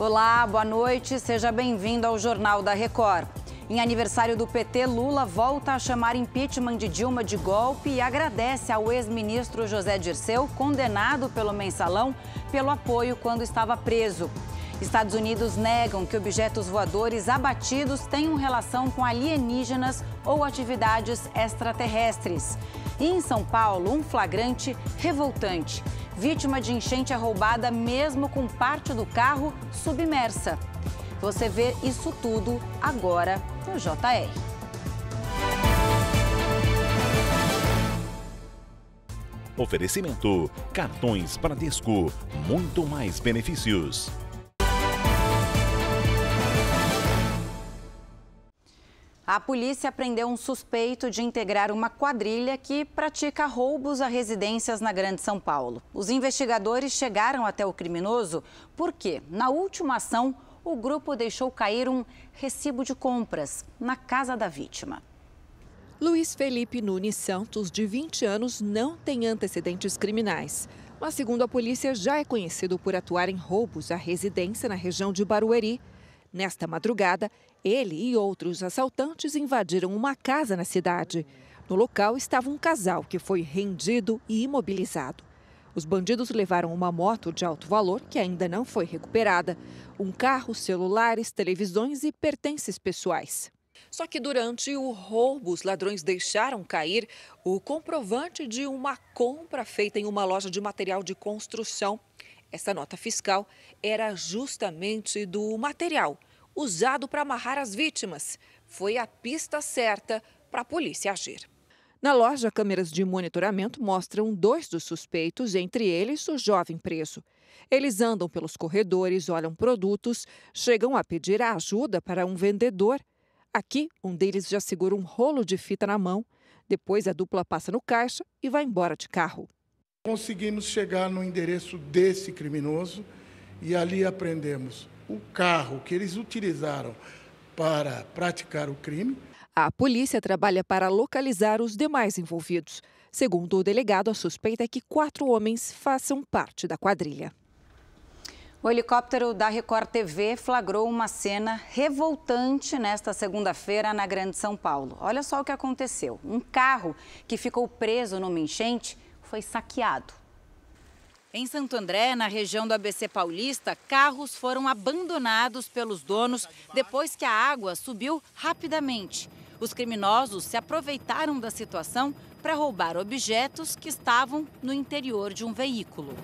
Olá, boa noite. Seja bem-vindo ao Jornal da Record. Em aniversário do PT, Lula volta a chamar impeachment de Dilma de golpe e agradece ao ex-ministro José Dirceu, condenado pelo Mensalão, pelo apoio quando estava preso. Estados Unidos negam que objetos voadores abatidos tenham relação com alienígenas ou atividades extraterrestres. E em São Paulo, um flagrante revoltante. Vítima de enchente é roubada mesmo com parte do carro submersa. Você vê isso tudo agora no JR. Oferecimento: cartões Bradesco, muito mais benefícios. A polícia prendeu um suspeito de integrar uma quadrilha que pratica roubos a residências na Grande São Paulo. Os investigadores chegaram até o criminoso porque, na última ação, o grupo deixou cair um recibo de compras na casa da vítima. Luiz Felipe Nunes Santos, de 20 anos, não tem antecedentes criminais. Mas, segundo a polícia, já é conhecido por atuar em roubos à residência na região de Barueri. Nesta madrugada, ele e outros assaltantes invadiram uma casa na cidade. No local estava um casal que foi rendido e imobilizado. Os bandidos levaram uma moto de alto valor, que ainda não foi recuperada, um carro, celulares, televisões e pertences pessoais. Só que durante o roubo, os ladrões deixaram cair o comprovante de uma compra feita em uma loja de material de construção. Essa nota fiscal era justamente do material usado para amarrar as vítimas. Foi a pista certa para a polícia agir. Na loja, câmeras de monitoramento mostram 2 dos suspeitos, entre eles o jovem preso. Eles andam pelos corredores, olham produtos, chegam a pedir ajuda para um vendedor. Aqui, um deles já segura um rolo de fita na mão. Depois, a dupla passa no caixa e vai embora de carro. Conseguimos chegar no endereço desse criminoso e ali apreendemos o carro que eles utilizaram para praticar o crime. A polícia trabalha para localizar os demais envolvidos. Segundo o delegado, a suspeita é que 4 homens façam parte da quadrilha. O helicóptero da Record TV flagrou uma cena revoltante nesta segunda-feira na Grande São Paulo. Olha só o que aconteceu. Um carro que ficou preso numa enchente foi saqueado. Em Santo André, na região do ABC Paulista, carros foram abandonados pelos donos depois que a água subiu rapidamente. Os criminosos se aproveitaram da situação para roubar objetos que estavam no interior de um veículo.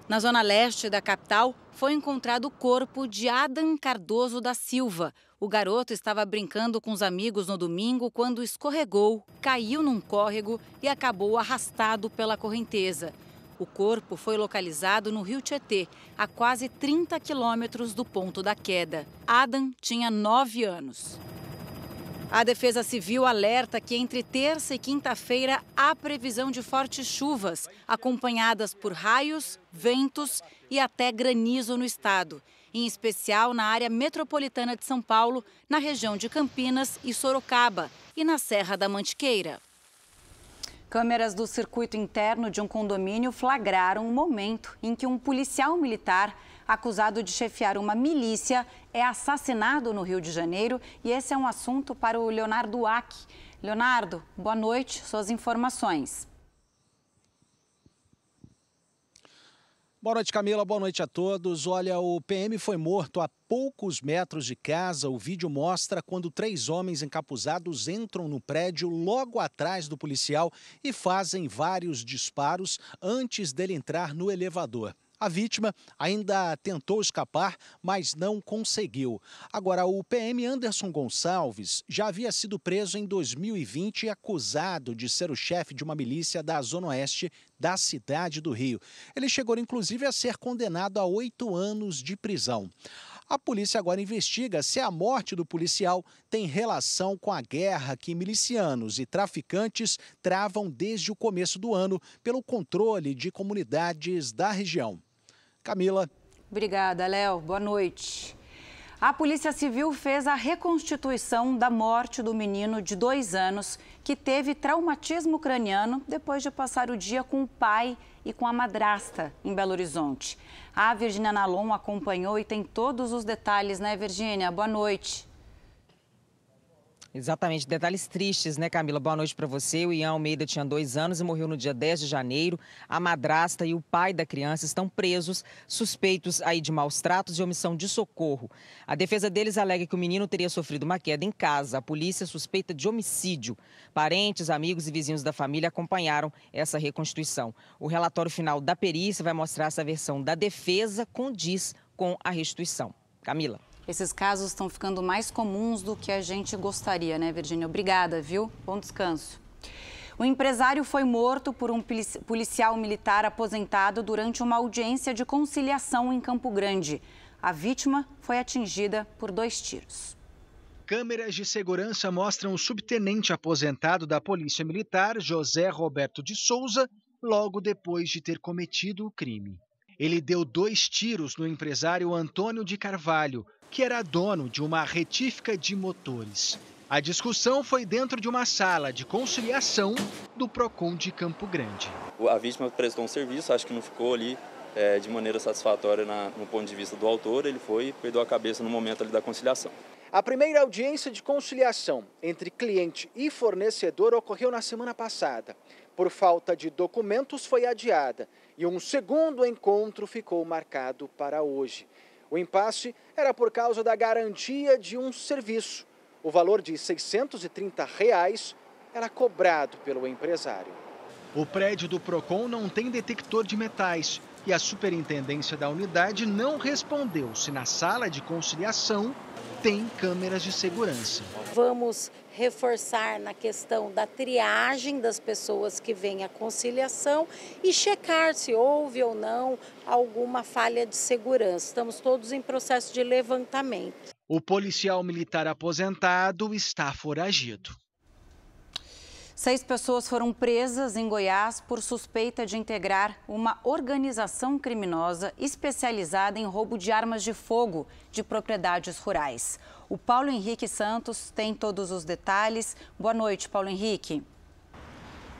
Na zona leste da capital, foi encontrado o corpo de Adam Cardoso da Silva. O garoto estava brincando com os amigos no domingo quando escorregou, caiu num córrego e acabou arrastado pela correnteza. O corpo foi localizado no Rio Tietê, a quase 30 quilômetros do ponto da queda. Adam tinha 9 anos. A Defesa Civil alerta que entre terça e quinta-feira há previsão de fortes chuvas, acompanhadas por raios, ventos e até granizo no estado, em especial na área metropolitana de São Paulo, na região de Campinas e Sorocaba e na Serra da Mantiqueira. Câmeras do circuito interno de um condomínio flagraram o momento em que um policial militar acusado de chefiar uma milícia é assassinado no Rio de Janeiro. E esse é um assunto para o Leonardo Ack. Leonardo, boa noite, suas informações. Boa noite, Camila. Boa noite a todos. Olha, o PM foi morto a poucos metros de casa. O vídeo mostra quando 3 homens encapuzados entram no prédio logo atrás do policial e fazem vários disparos antes dele entrar no elevador. A vítima ainda tentou escapar, mas não conseguiu. Agora, o PM Anderson Gonçalves já havia sido preso em 2020 e acusado de ser o chefe de uma milícia da Zona Oeste da cidade do Rio. Ele chegou, inclusive, a ser condenado a 8 anos de prisão. A polícia agora investiga se a morte do policial tem relação com a guerra que milicianos e traficantes travam desde o começo do ano pelo controle de comunidades da região. Camila. Obrigada, Léo. Boa noite. A Polícia Civil fez a reconstituição da morte do menino de 2 anos que teve traumatismo craniano depois de passar o dia com o pai e com a madrasta em Belo Horizonte. A Virgínia Nalon acompanhou e tem todos os detalhes, né, Virgínia? Boa noite. Exatamente, detalhes tristes, né, Camila? Boa noite para você. O Ian Almeida tinha 2 anos e morreu no dia 10 de janeiro. A madrasta e o pai da criança estão presos, suspeitos aí de maus tratos e omissão de socorro. A defesa deles alega que o menino teria sofrido uma queda em casa. A polícia suspeita de homicídio. Parentes, amigos e vizinhos da família acompanharam essa reconstituição. O relatório final da perícia vai mostrar se a versão da defesa condiz com a restituição. Camila. Esses casos estão ficando mais comuns do que a gente gostaria, né, Virgínia? Obrigada, viu? Bom descanso. O empresário foi morto por um policial militar aposentado durante uma audiência de conciliação em Campo Grande. A vítima foi atingida por 2 tiros. Câmeras de segurança mostram o subtenente aposentado da Polícia Militar, José Roberto de Souza, logo depois de ter cometido o crime. Ele deu 2 tiros no empresário Antônio de Carvalho, que era dono de uma retífica de motores. A discussão foi dentro de uma sala de conciliação do Procon de Campo Grande. A vítima prestou um serviço, acho que não ficou ali de maneira satisfatória no ponto de vista do autor, ele perdeu a cabeça no momento ali da conciliação. A primeira audiência de conciliação entre cliente e fornecedor ocorreu na semana passada. Por falta de documentos foi adiada e um segundo encontro ficou marcado para hoje. O impasse era por causa da garantia de um serviço. O valor de R$ 630 era cobrado pelo empresário. O prédio do Procon não tem detector de metais e a superintendência da unidade não respondeu se na sala de conciliação tem câmeras de segurança. Vamos reforçar na questão da triagem das pessoas que vêm à conciliação e checar se houve ou não alguma falha de segurança. Estamos todos em processo de levantamento. O policial militar aposentado está foragido. 6 pessoas foram presas em Goiás por suspeita de integrar uma organização criminosa especializada em roubo de armas de fogo de propriedades rurais. O Paulo Henrique Santos tem todos os detalhes. Boa noite, Paulo Henrique.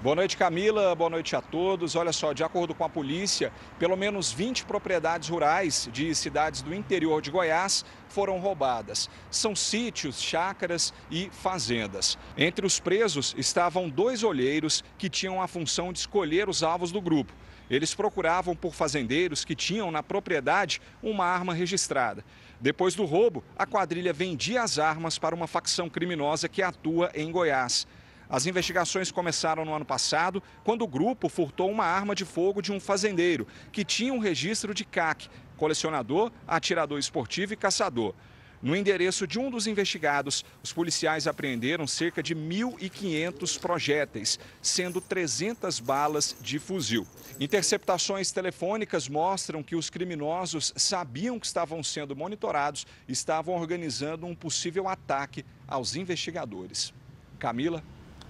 Boa noite, Camila. Boa noite a todos. Olha só, de acordo com a polícia, pelo menos 20 propriedades rurais de cidades do interior de Goiás foram roubadas. São sítios, chácaras e fazendas. Entre os presos estavam 2 olheiros que tinham a função de escolher os alvos do grupo. Eles procuravam por fazendeiros que tinham na propriedade uma arma registrada. Depois do roubo, a quadrilha vendia as armas para uma facção criminosa que atua em Goiás. As investigações começaram no ano passado, quando o grupo furtou uma arma de fogo de um fazendeiro, que tinha um registro de CAC, colecionador, atirador esportivo e caçador. No endereço de um dos investigados, os policiais apreenderam cerca de 1.500 projéteis, sendo 300 balas de fuzil. Interceptações telefônicas mostram que os criminosos sabiam que estavam sendo monitorados e estavam organizando um possível ataque aos investigadores. Camila.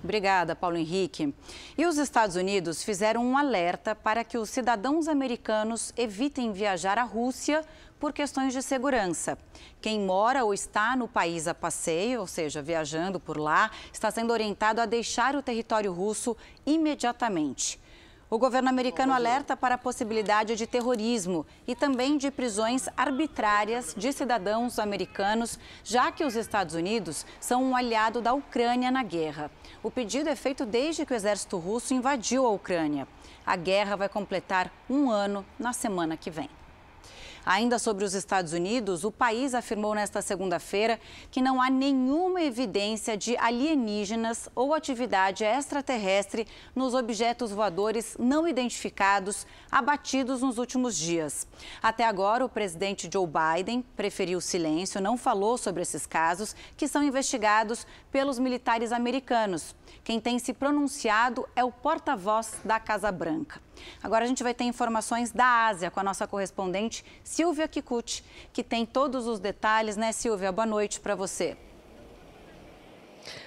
Obrigada, Paulo Henrique. E os Estados Unidos fizeram um alerta para que os cidadãos americanos evitem viajar à Rússia por questões de segurança. Quem mora ou está no país a passeio, ou seja, viajando por lá, está sendo orientado a deixar o território russo imediatamente. O governo americano alerta para a possibilidade de terrorismo e também de prisões arbitrárias de cidadãos americanos, já que os Estados Unidos são um aliado da Ucrânia na guerra. O pedido é feito desde que o exército russo invadiu a Ucrânia. A guerra vai completar 1 ano na semana que vem. Ainda sobre os Estados Unidos, o país afirmou nesta segunda-feira que não há nenhuma evidência de alienígenas ou atividade extraterrestre nos objetos voadores não identificados abatidos nos últimos dias. Até agora, o presidente Joe Biden preferiu silêncio, não falou sobre esses casos que são investigados pelos militares americanos. Quem tem se pronunciado é o porta-voz da Casa Branca. Agora a gente vai ter informações da Ásia com a nossa correspondente Silvia Kikuchi, que tem todos os detalhes, né, Silvia? Boa noite para você.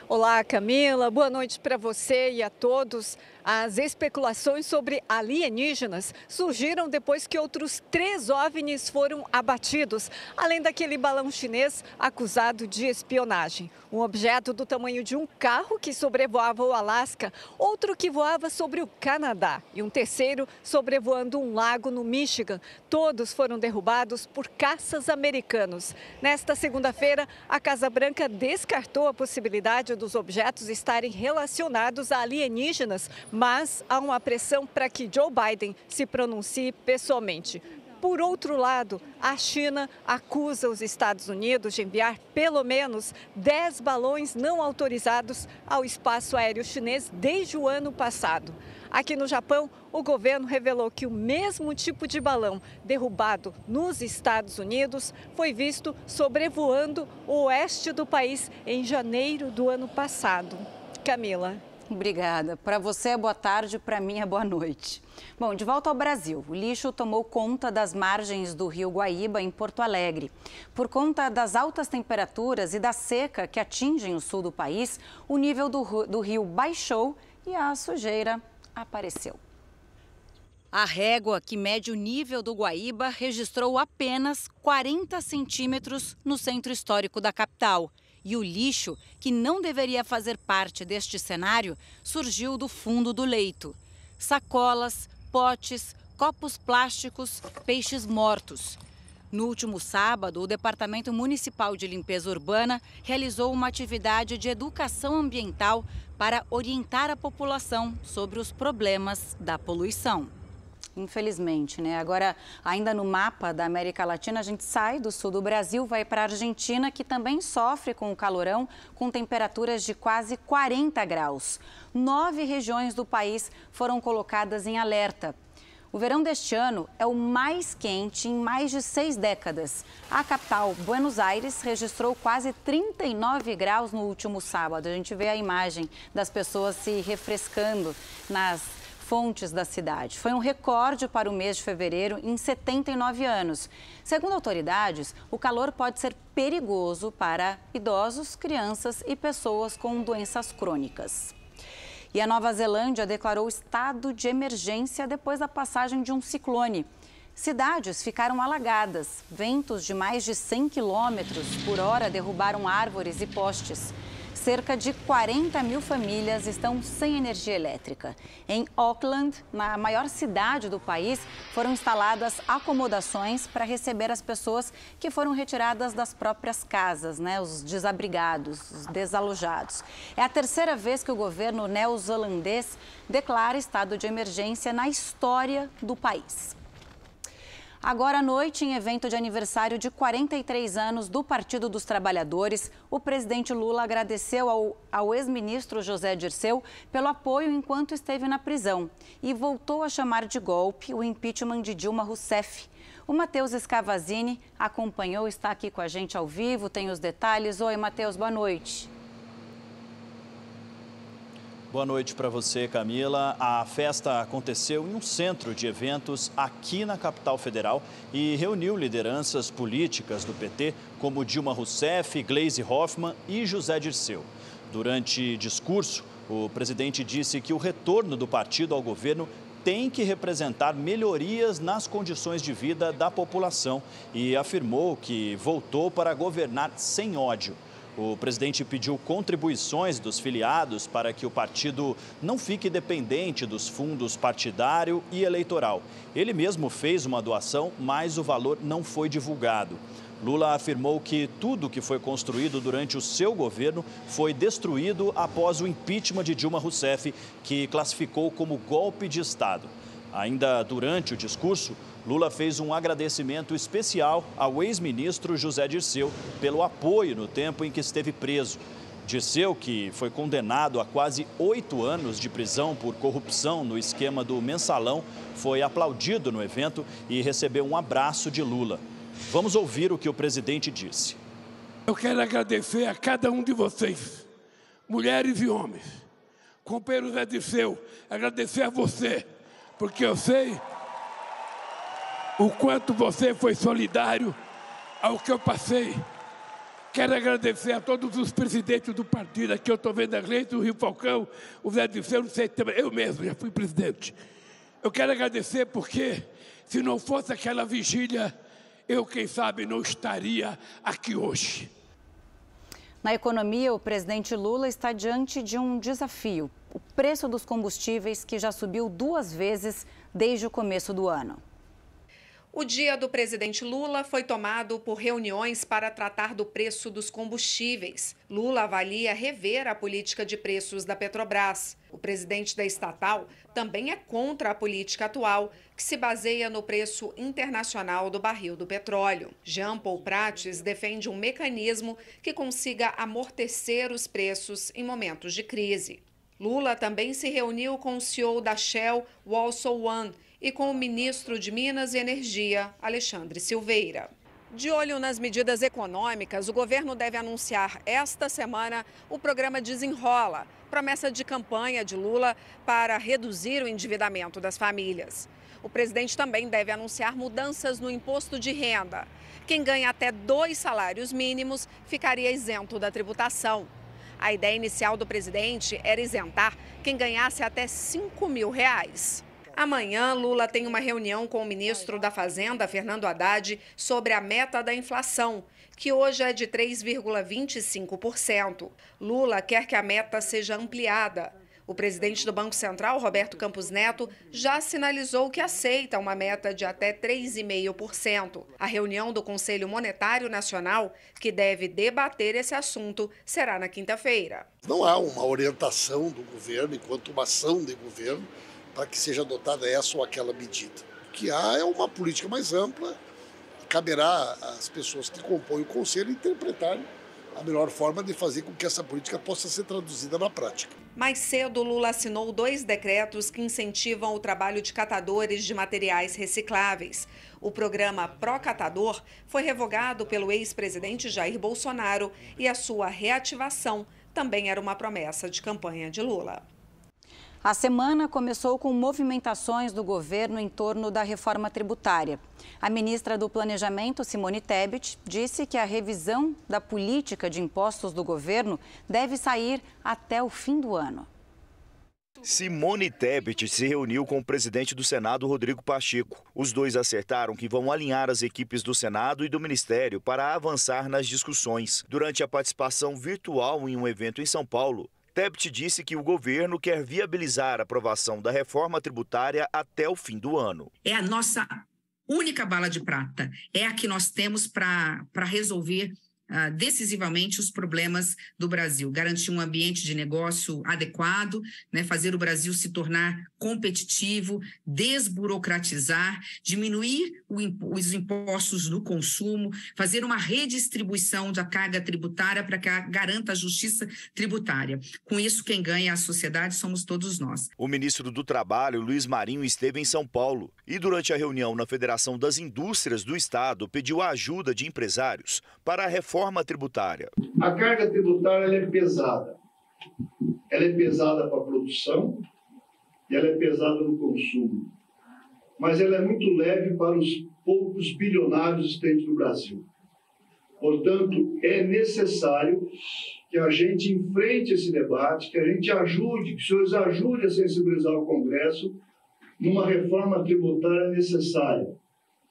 Olá, Camila. Boa noite para você e a todos. As especulações sobre alienígenas surgiram depois que outros 3 OVNIs foram abatidos, além daquele balão chinês acusado de espionagem. Um objeto do tamanho de um carro que sobrevoava o Alasca, outro que voava sobre o Canadá e um terceiro sobrevoando um lago no Michigan. Todos foram derrubados por caças americanos. Nesta segunda-feira, a Casa Branca descartou a possibilidade dos objetos estarem relacionados a alienígenas, mas há uma pressão para que Joe Biden se pronuncie pessoalmente. Por outro lado, a China acusa os Estados Unidos de enviar pelo menos 10 balões não autorizados ao espaço aéreo chinês desde o ano passado. Aqui no Japão, o governo revelou que o mesmo tipo de balão derrubado nos Estados Unidos foi visto sobrevoando o oeste do país em janeiro do ano passado. Camila. Obrigada. Para você é boa tarde, para mim é boa noite. Bom, de volta ao Brasil, o lixo tomou conta das margens do rio Guaíba, em Porto Alegre. Por conta das altas temperaturas e da seca que atingem o sul do país, o nível do rio baixou e a sujeira apareceu. A régua que mede o nível do Guaíba registrou apenas 40 centímetros no centro histórico da capital. E o lixo, que não deveria fazer parte deste cenário, surgiu do fundo do leito. Sacolas, potes, copos plásticos, peixes mortos. No último sábado, o Departamento Municipal de Limpeza Urbana realizou uma atividade de educação ambiental para orientar a população sobre os problemas da poluição. Infelizmente, né? Agora, ainda no mapa da América Latina, a gente sai do sul do Brasil, vai para a Argentina, que também sofre com o calorão, com temperaturas de quase 40 graus. 9 regiões do país foram colocadas em alerta. O verão deste ano é o mais quente em mais de 6 décadas. A capital, Buenos Aires, registrou quase 39 graus no último sábado. A gente vê a imagem das pessoas se refrescando nas fontes da cidade. Foi um recorde para o mês de fevereiro em 79 anos. Segundo autoridades, o calor pode ser perigoso para idosos, crianças e pessoas com doenças crônicas. E a Nova Zelândia declarou estado de emergência depois da passagem de um ciclone. Cidades ficaram alagadas. Ventos de mais de 100 km por hora derrubaram árvores e postes. Cerca de 40 mil famílias estão sem energia elétrica. Em Auckland, na maior cidade do país, foram instaladas acomodações para receber as pessoas que foram retiradas das próprias casas, né? Os desabrigados, os desalojados. É a terceira vez que o governo neozelandês declara estado de emergência na história do país. Agora à noite, em evento de aniversário de 43 anos do Partido dos Trabalhadores, o presidente Lula agradeceu ao ex-ministro José Dirceu pelo apoio enquanto esteve na prisão e voltou a chamar de golpe o impeachment de Dilma Rousseff. O Matheus Scavazini acompanhou, está aqui com a gente ao vivo, tem os detalhes. Oi, Matheus, boa noite. Boa noite para você, Camila. A festa aconteceu em um centro de eventos aqui na capital federal e reuniu lideranças políticas do PT, como Dilma Rousseff, Gleisi Hoffmann e José Dirceu. Durante discurso, o presidente disse que o retorno do partido ao governo tem que representar melhorias nas condições de vida da população e afirmou que voltou para governar sem ódio. O presidente pediu contribuições dos filiados para que o partido não fique dependente dos fundos partidário e eleitoral. Ele mesmo fez uma doação, mas o valor não foi divulgado. Lula afirmou que tudo que foi construído durante o seu governo foi destruído após o impeachment de Dilma Rousseff, que classificou como golpe de Estado. Ainda durante o discurso, Lula fez um agradecimento especial ao ex-ministro José Dirceu pelo apoio no tempo em que esteve preso. Dirceu, que foi condenado a quase 8 anos de prisão por corrupção no esquema do Mensalão, foi aplaudido no evento e recebeu um abraço de Lula. Vamos ouvir o que o presidente disse. Eu quero agradecer a cada um de vocês, mulheres e homens. Companheiro José Dirceu, agradecer a você, porque eu sei o quanto você foi solidário ao que eu passei. Quero agradecer a todos os presidentes do partido. Aqui eu estou vendo a Gleice, o Rio Falcão, o Zé Dirceu, não sei, eu mesmo já fui presidente. Eu quero agradecer porque, se não fosse aquela vigília, eu, quem sabe, não estaria aqui hoje. Na economia, o presidente Lula está diante de um desafio: o preço dos combustíveis, que já subiu 2 vezes desde o começo do ano. O dia do presidente Lula foi tomado por reuniões para tratar do preço dos combustíveis. Lula avalia rever a política de preços da Petrobras. O presidente da estatal também é contra a política atual, que se baseia no preço internacional do barril do petróleo. Jean Paul Prates defende um mecanismo que consiga amortecer os preços em momentos de crise. Lula também se reuniu com o CEO da Shell, Walsall One, e com o ministro de Minas e Energia, Alexandre Silveira. De olho nas medidas econômicas, o governo deve anunciar esta semana o programa Desenrola, promessa de campanha de Lula para reduzir o endividamento das famílias. O presidente também deve anunciar mudanças no imposto de renda. Quem ganha até 2 salários mínimos ficaria isento da tributação. A ideia inicial do presidente era isentar quem ganhasse até R$5 mil. Amanhã, Lula tem uma reunião com o ministro da Fazenda, Fernando Haddad, sobre a meta da inflação, que hoje é de 3,25%. Lula quer que a meta seja ampliada. O presidente do Banco Central, Roberto Campos Neto, já sinalizou que aceita uma meta de até 3,5%. A reunião do Conselho Monetário Nacional, que deve debater esse assunto, será na quinta-feira. Não há uma orientação do governo, enquanto uma ação de governo, para que seja adotada essa ou aquela medida. O que há é uma política mais ampla, caberá às pessoas que compõem o Conselho interpretarem a melhor forma de fazer com que essa política possa ser traduzida na prática. Mais cedo, Lula assinou 2 decretos que incentivam o trabalho de catadores de materiais recicláveis. O programa Procatador foi revogado pelo ex-presidente Jair Bolsonaro e a sua reativação também era uma promessa de campanha de Lula. A semana começou com movimentações do governo em torno da reforma tributária. A ministra do Planejamento, Simone Tebet, disse que a revisão da política de impostos do governo deve sair até o fim do ano. Simone Tebet se reuniu com o presidente do Senado, Rodrigo Pacheco. Os dois acertaram que vão alinhar as equipes do Senado e do Ministério para avançar nas discussões. Durante a participação virtual em um evento em São Paulo, Tebet disse que o governo quer viabilizar a aprovação da reforma tributária até o fim do ano. É a nossa única bala de prata, é a que nós temos para resolver decisivamente os problemas do Brasil, garantir um ambiente de negócio adequado, né, fazer o Brasil se tornar competitivo, desburocratizar, diminuir os impostos no consumo, fazer uma redistribuição da carga tributária para que garanta a justiça tributária. Com isso, quem ganha é a sociedade somos todos nós. O ministro do Trabalho, Luiz Marinho, esteve em São Paulo e, durante a reunião na Federação das Indústrias do Estado, pediu a ajuda de empresários para a reforma tributária. A carga tributária ela é pesada. Ela é pesada para a produção e ela é pesada no consumo. Mas ela é muito leve para os poucos bilionários existentes no Brasil. Portanto, é necessário que a gente enfrente esse debate, que a gente ajude, que os senhores ajudem a sensibilizar o Congresso numa reforma tributária necessária,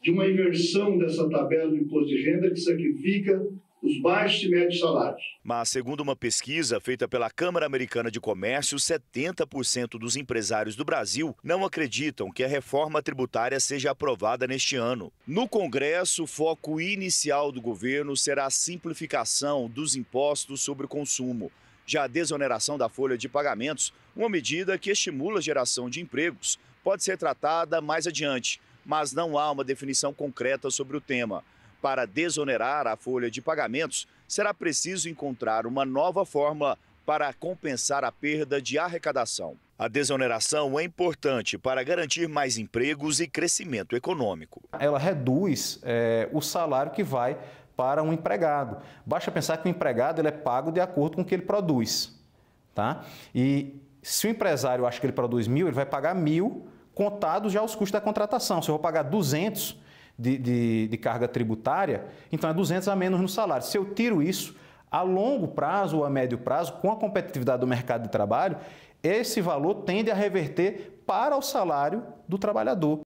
de uma inversão dessa tabela do imposto de renda que sacrifica os baixos e médios salários. Mas, segundo uma pesquisa feita pela Câmara Americana de Comércio, 70% dos empresários do Brasil não acreditam que a reforma tributária seja aprovada neste ano. No Congresso, o foco inicial do governo será a simplificação dos impostos sobre o consumo. Já a desoneração da folha de pagamentos, uma medida que estimula a geração de empregos, pode ser tratada mais adiante, mas não há uma definição concreta sobre o tema. Para desonerar a folha de pagamentos, será preciso encontrar uma nova fórmula para compensar a perda de arrecadação. A desoneração é importante para garantir mais empregos e crescimento econômico. Ela reduz o salário que vai para um empregado. Basta pensar que o empregado ele é pago de acordo com o que ele produz. Tá? E se o empresário acha que ele produz 1.000, ele vai pagar 1.000 contados já os custos da contratação. Se eu vou pagar 200... de carga tributária, então é 200 a menos no salário. Se eu tiro isso, a longo prazo ou a médio prazo, com a competitividade do mercado de trabalho, esse valor tende a reverter para o salário do trabalhador.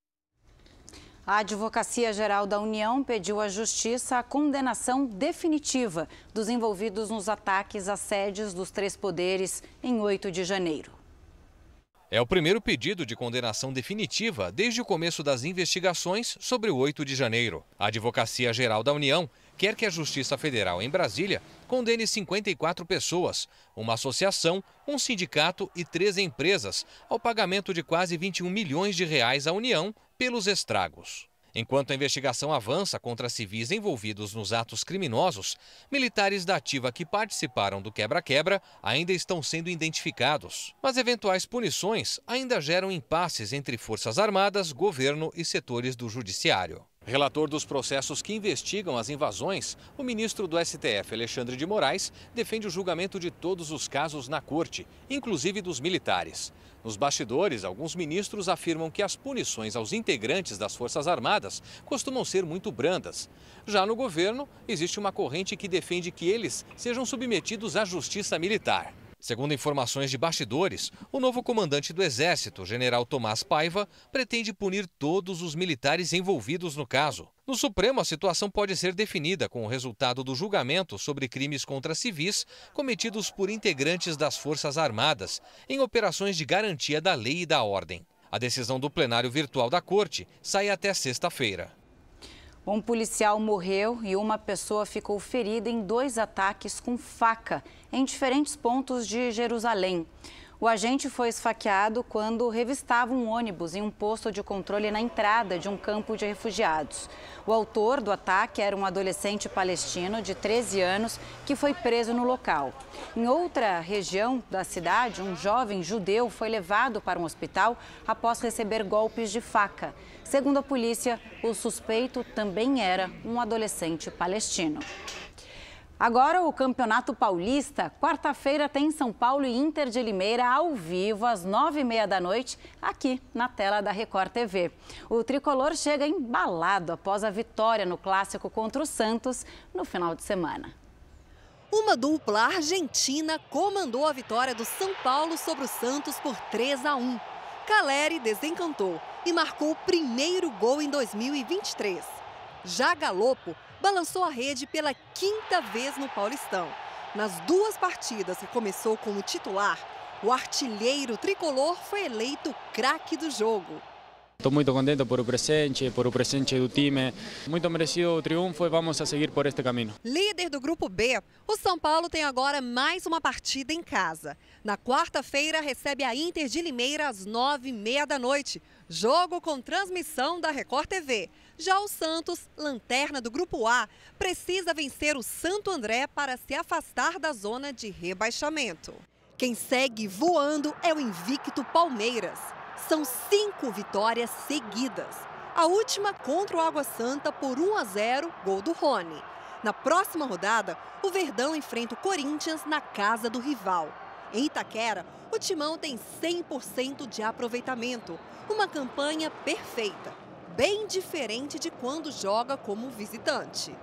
A Advocacia Geral da União pediu à Justiça a condenação definitiva dos envolvidos nos ataques às sedes dos três poderes em 8 de janeiro. É o primeiro pedido de condenação definitiva desde o começo das investigações sobre o 8 de janeiro. A Advocacia Geral da União quer que a Justiça Federal em Brasília condene 54 pessoas, uma associação, um sindicato e 3 empresas ao pagamento de quase 21 milhões de reais à União pelos estragos. Enquanto a investigação avança contra civis envolvidos nos atos criminosos, militares da ativa que participaram do quebra-quebra ainda estão sendo identificados. Mas eventuais punições ainda geram impasses entre Forças Armadas, governo e setores do judiciário. Relator dos processos que investigam as invasões, o ministro do STF, Alexandre de Moraes, defende o julgamento de todos os casos na corte, inclusive dos militares. Nos bastidores, alguns ministros afirmam que as punições aos integrantes das Forças Armadas costumam ser muito brandas. Já no governo, existe uma corrente que defende que eles sejam submetidos à justiça militar. Segundo informações de bastidores, o novo comandante do Exército, general Tomás Paiva, pretende punir todos os militares envolvidos no caso. No Supremo, a situação pode ser definida com o resultado do julgamento sobre crimes contra civis cometidos por integrantes das Forças Armadas em operações de garantia da lei e da ordem. A decisão do plenário virtual da Corte sai até sexta-feira. Um policial morreu e uma pessoa ficou ferida em 2 ataques com faca em diferentes pontos de Jerusalém. O agente foi esfaqueado quando revistava um ônibus em um posto de controle na entrada de um campo de refugiados. O autor do ataque era um adolescente palestino de 13 anos que foi preso no local. Em outra região da cidade, um jovem judeu foi levado para um hospital após receber golpes de faca. Segundo a polícia, o suspeito também era um adolescente palestino. Agora o Campeonato Paulista, quarta-feira tem São Paulo e Inter de Limeira ao vivo às 9h30 da noite, aqui na tela da Record TV. O tricolor chega embalado após a vitória no clássico contra o Santos no final de semana. Uma dupla argentina comandou a vitória do São Paulo sobre o Santos por 3-1. Caleri desencantou e marcou o primeiro gol em 2023. Já Galopo balançou a rede pela 5ª vez no Paulistão. Nas 2 partidas que começou como titular, o artilheiro tricolor foi eleito craque do jogo. Estou muito contente por o presente do time. Muito merecido o triunfo e vamos a seguir por este caminho. Líder do Grupo B, o São Paulo tem agora mais uma partida em casa. Na quarta-feira recebe a Inter de Limeira às 9h30 da noite. Jogo com transmissão da Record TV. Já o Santos, lanterna do Grupo A, precisa vencer o Santo André para se afastar da zona de rebaixamento. Quem segue voando é o invicto Palmeiras. São 5 vitórias seguidas. A última contra o Água Santa por 1-0, gol do Rony. Na próxima rodada, o Verdão enfrenta o Corinthians na casa do rival. Em Itaquera, o Timão tem 100% de aproveitamento. Uma campanha perfeita, bem diferente de quando joga como visitante.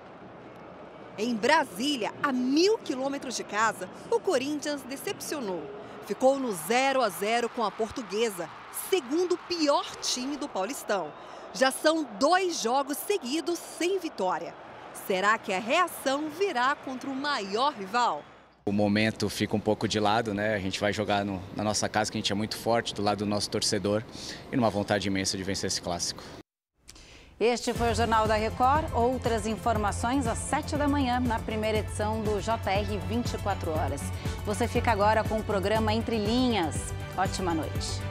Em Brasília, a 1000 quilômetros de casa, o Corinthians decepcionou. Ficou no 0-0 com a Portuguesa, segundo pior time do Paulistão. Já são 2 jogos seguidos sem vitória. Será que a reação virá contra o maior rival? O momento fica um pouco de lado, né? A gente vai jogar na nossa casa, que a gente é muito forte, do lado do nosso torcedor, e numa vontade imensa de vencer esse clássico. Este foi o Jornal da Record. Outras informações às 7 da manhã, na primeira edição do JR 24 Horas. Você fica agora com o programa Entre Linhas. Ótima noite.